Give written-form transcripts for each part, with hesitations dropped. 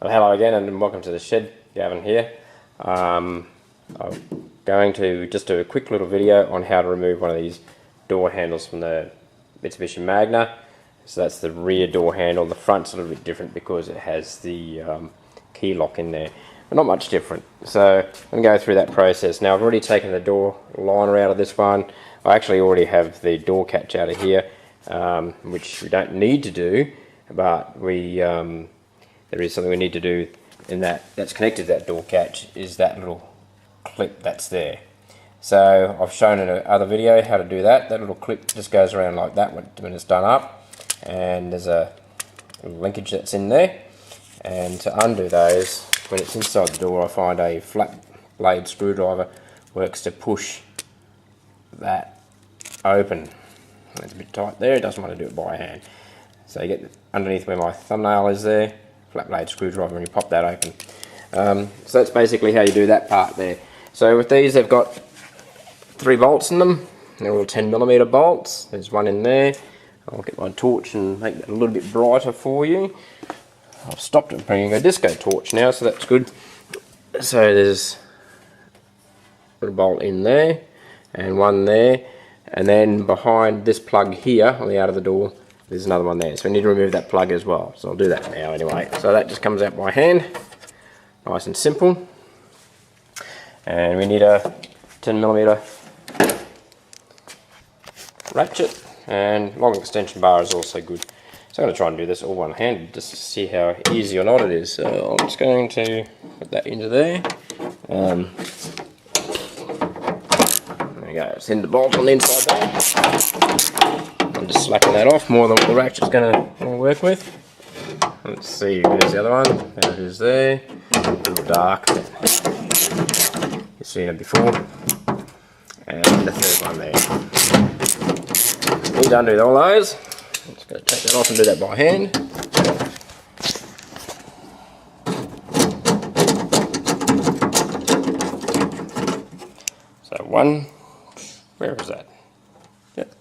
Well, hello again and welcome to the shed. Gavin here. I'm going to just do a quick little video on how to remove one of these door handles from the Mitsubishi Magna. So that's the rear door handle. The front's a little bit different because it has the key lock in there, but not much different. So I'm going to go through that process. Now I've already taken the door liner out of this one. I actually already have the door catch out of here, which we don't need to do, but there is something we need to do in that's connected to that door catch, is that little clip that's there. So I've shown in another video how to do that. That little clip just goes around like that when it's done up, and there's a linkage that's in there. And to undo those, when it's inside the door, I find a flat blade screwdriver works to push that open. It's a bit tight there, it doesn't want to do it by hand. So you get underneath where my thumbnail is there, flat blade screwdriver, and you pop that open. So that's basically how you do that part there. So with these, they've got 3 bolts in them. They're all 10mm bolts. There's one in there. I'll get my torch and make that a little bit brighter for you. I've stopped it bringing a disco torch now, so that's good. So there's a little bolt in there and one there, and then behind this plug here on the out of the door there's another one there, so we need to remove that plug as well. So I'll do that now anyway. So that just comes out by hand, nice and simple. And we need a 10mm ratchet, and long extension bar is also good. So I'm going to try and do this all one-handed just to see how easy or not it is. So I'm just going to put that into there. There we go, it's in the bolt on the inside there. I'm just slapping that off more than what the ratchet's going to work with. Let's see, there's the other one. There it is there. A little dark. You've seen it before. And the third one there. Need to undo all those. I'm just going to take that off and do that by hand. So one, where is that? Yep.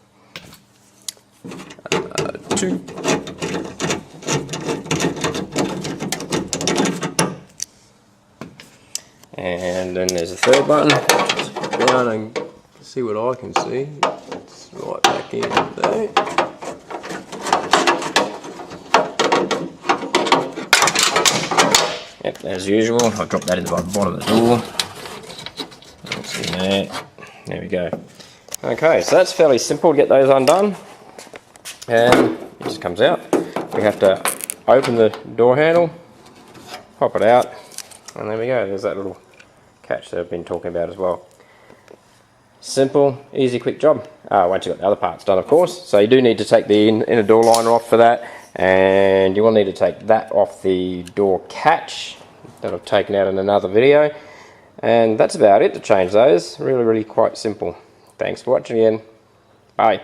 2. And then there's a third button. Just put down and see what I can see. It's right back in there. Yep, as usual, I'll drop that in the bottom of the door. That's in there. There we go. Okay, so that's fairly simple to get those undone. And it just comes out. We have to open the door handle, pop it out, and there we go. There's that little catch that I've been talking about as well. Simple, easy, quick job. Once you've got the other parts done, of course. So you do need to take the inner door liner off for that, and you will need to take that off the door catch that I've taken out in another video. And that's about it to change those. Really, really quite simple. Thanks for watching again. Bye.